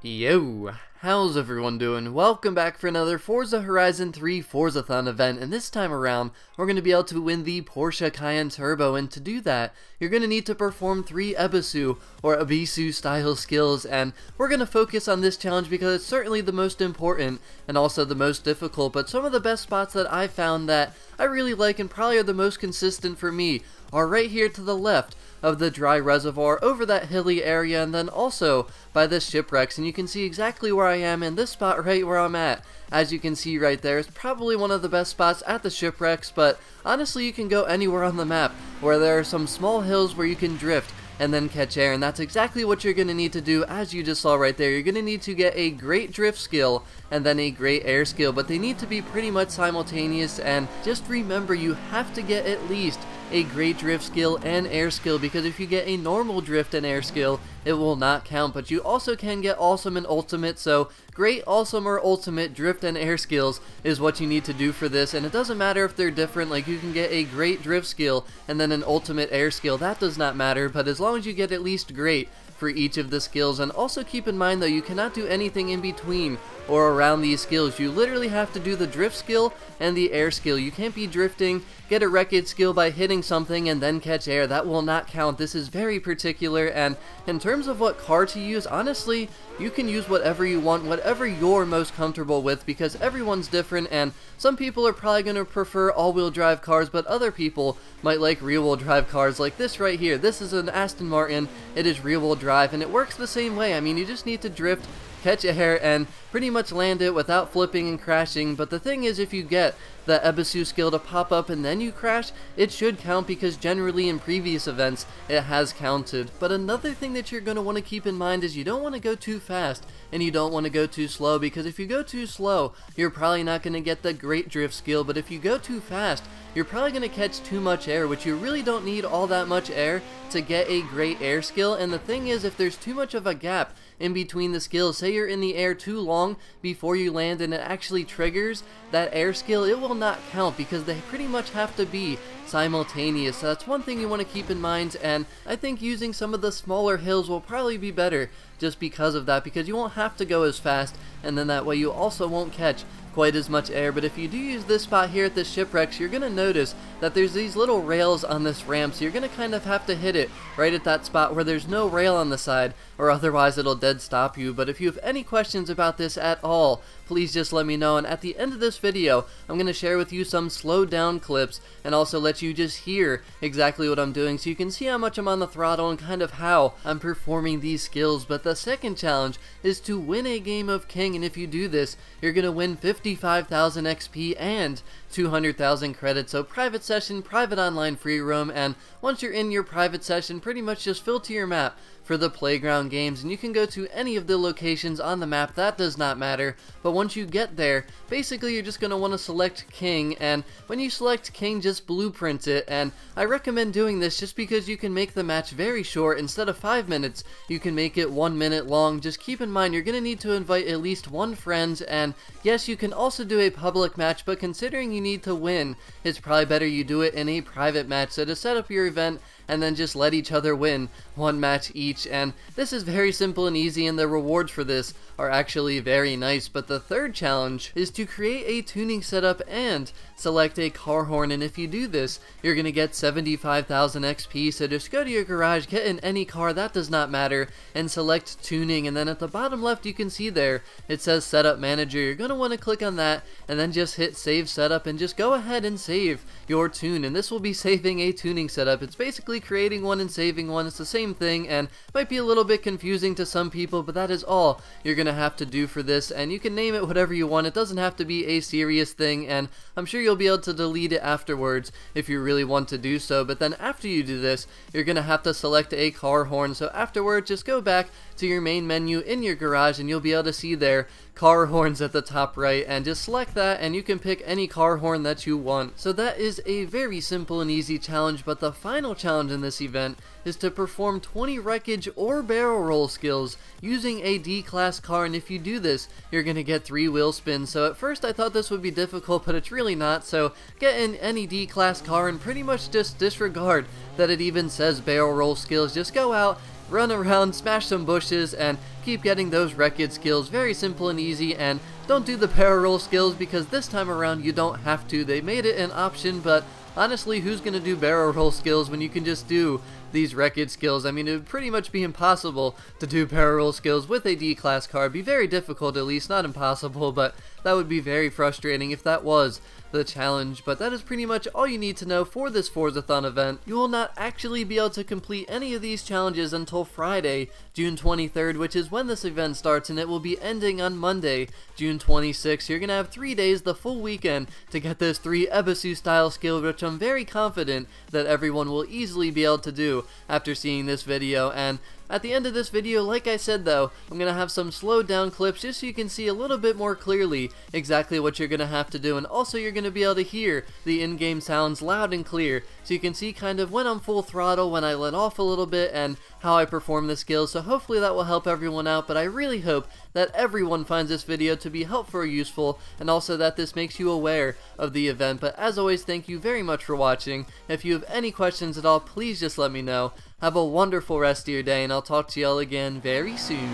Yo, how's everyone doing? Welcome back for another Forza Horizon 3 Forzathon event, and this time around, we're going to be able to win the Porsche Cayenne Turbo, and to do that, you're going to need to perform 3 Ebisu, or Ebisu Style Skills, and we're going to focus on this challenge because it's certainly the most important, and also the most difficult, but some of the best spots that I found that I really like and probably are the most consistent for me are right here to the left of the dry reservoir, over that hilly area, and then also by the shipwrecks. And you can see exactly where I am in this spot right where I'm at. As you can see right there, it's probably one of the best spots at the shipwrecks, but honestly you can go anywhere on the map where there are some small hills where you can drift and then catch air, and that's exactly what you're going to need to do. As you just saw right there, you're going to need to get a great drift skill and then a great air skill, but they need to be pretty much simultaneous. And just remember, you have to get at least a great drift skill and air skill, because if you get a normal drift and air skill, it will not count. But you also can get awesome and ultimate, so great, awesome, or ultimate drift and air skills is what you need to do for this. And it doesn't matter if they're different, like you can get a great drift skill and then an ultimate air skill, that does not matter, but as long as you get at least great for each of the skills. And also keep in mind though, you cannot do anything in between or around these skills. You literally have to do the drift skill and the air skill. You can't be drifting, get a wreckage skill by hitting something and then catch air. That will not count. This is very particular. And in terms of what car to use, honestly, you can use whatever you want, whatever you're most comfortable with, because everyone's different, and some people are probably going to prefer all-wheel drive cars, but other people might like rear-wheel drive cars like this right here. This is an Aston Martin. It is rear-wheel drive, and it works the same way. I mean, you just need to drift, catch air, and pretty much land it without flipping and crashing. But the thing is, if you get the Ebisu skill to pop up and then you crash, it should count, because generally in previous events it has counted. But another thing that you're going to want to keep in mind is you don't want to go too fast and you don't want to go too slow, because if you go too slow, you're probably not going to get the great drift skill, but if you go too fast, you're probably going to catch too much air, which you really don't need all that much air to get a great air skill. And the thing is, if there's too much of a gap in between the skills, say you're in the air too long before you land and it actually triggers that air skill, it will not count, because they pretty much have to be simultaneous. So that's one thing you want to keep in mind, and I think using some of the smaller hills will probably be better just because of that, because you won't have to go as fast, and then that way you also won't catch quite as much air. But if you do use this spot here at the shipwrecks, you're going to notice that there's these little rails on this ramp, so you're going to kind of have to hit it right at that spot where there's no rail on the side, or otherwise it'll dead stop you. But if you have any questions about this at all, please just let me know, and at the end of this video I'm going to share with you some slowed down clips and also let you just hear exactly what I'm doing so you can see how much I'm on the throttle and kind of how I'm performing these skills. But the second challenge is to win a game of King, and if you do this, you're going to win 55,000 XP and 200,000 credits. So private session, private online free roam, and once you're in your private session, pretty much just filter your map for the playground games, and you can go to any of the locations on the map, that does not matter. But once you get there, basically you're just going to want to select King, and when you select King, just blueprint it. And I recommend doing this just because you can make the match very short. Instead of 5 minutes, you can make it 1 minute long. Just keep in mind, you're going to need to invite at least one friend, and yes, you can also do a public match, but considering you need to win, it's probably better you do it in a private match. So to set up your event, and then just let each other win one match each. And this is very simple and easy, and the rewards for this are actually very nice. But the third challenge is to create a tuning setup and select a car horn, and if you do this, you're going to get 75,000 XP. So just go to your garage, get in any car, that does not matter, and select tuning, and then at the bottom left you can see there it says setup manager. You're going to want to click on that and then just hit save setup, and just go ahead and save your tune, and this will be saving a tuning setup. It's basically creating one and saving one. It's the same thing, and might be a little bit confusing to some people, but that is all you're gonna have to do for this. And you can name it whatever you want. It doesn't have to be a serious thing, and I'm sure you'll be able to delete it afterwards if you really want to do so. But then after you do this, you're gonna have to select a car horn. So afterwards, just go back to your main menu in your garage, and you'll be able to see there car horns at the top right, and just select that and you can pick any car horn that you want. So that is a very simple and easy challenge. But the final challenge in this event is to perform 20 wreckage or barrel roll skills using a D-class car, and if you do this, you're going to get 3 wheel spins. So at first I thought this would be difficult, but it's really not. So get in any D-class car and pretty much just disregard that it even says barrel roll skills. Just go out run around, smash some bushes, and keep getting those Wreckage skills. Very simple and easy, and don't do the barrel roll skills because this time around you don't have to. They made it an option, but honestly, who's going to do barrel roll skills when you can just do these Wreckage skills? I mean, it would pretty much be impossible to do barrel roll skills with a D-class car. It'd be very difficult, at least, not impossible, but that would be very frustrating if that was the challenge. But that is pretty much all you need to know for this Forzathon event. You will not actually be able to complete any of these challenges until Friday, June 23rd, which is when this event starts, and it will be ending on Monday, June 26th. You're going to have 3 days, the full weekend, to get those 3 Ebisu Style Skills, which I'm very confident that everyone will easily be able to do after seeing this video. And at the end of this video, like I said though, I'm going to have some slowed down clips just so you can see a little bit more clearly exactly what you're going to have to do, and also you're going to be able to hear the in-game sounds loud and clear so you can see kind of when I'm full throttle, when I let off a little bit, and how I perform the skills. So hopefully that will help everyone out, but I really hope that everyone finds this video to be helpful or useful, and also that this makes you aware of the event. But as always, thank you very much for watching. If you have any questions at all, please just let me know. Have a wonderful rest of your day, and I'll talk to y'all again very soon.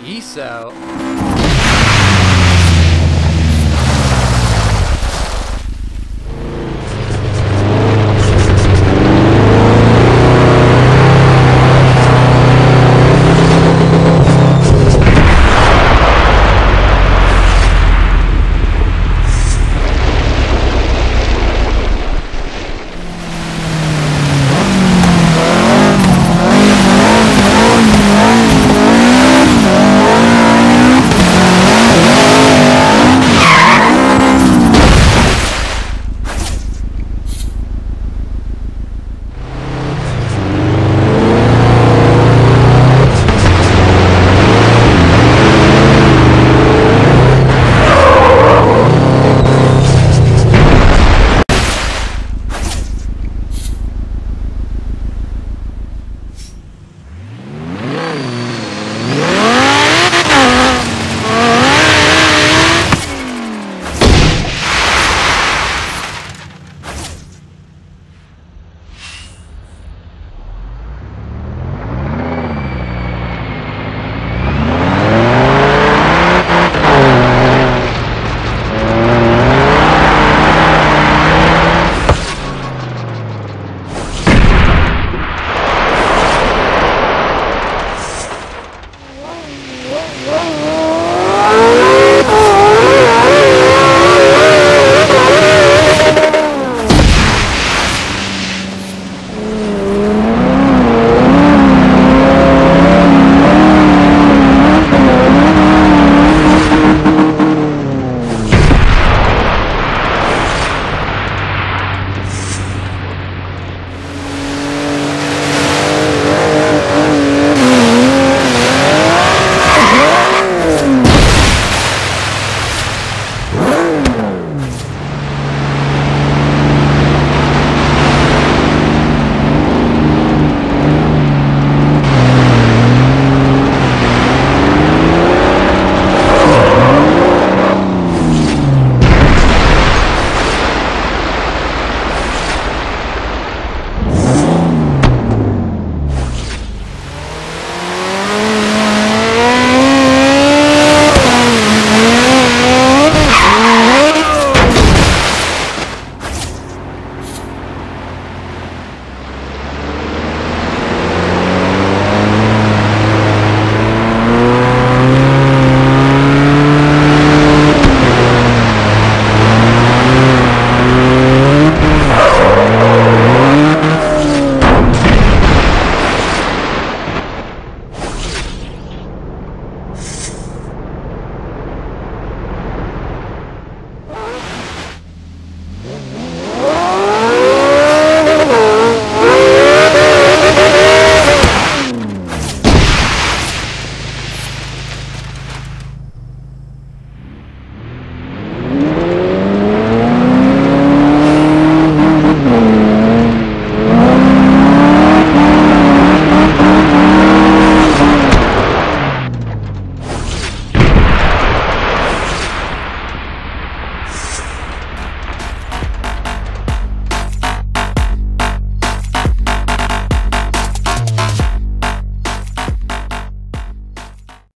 Peace out.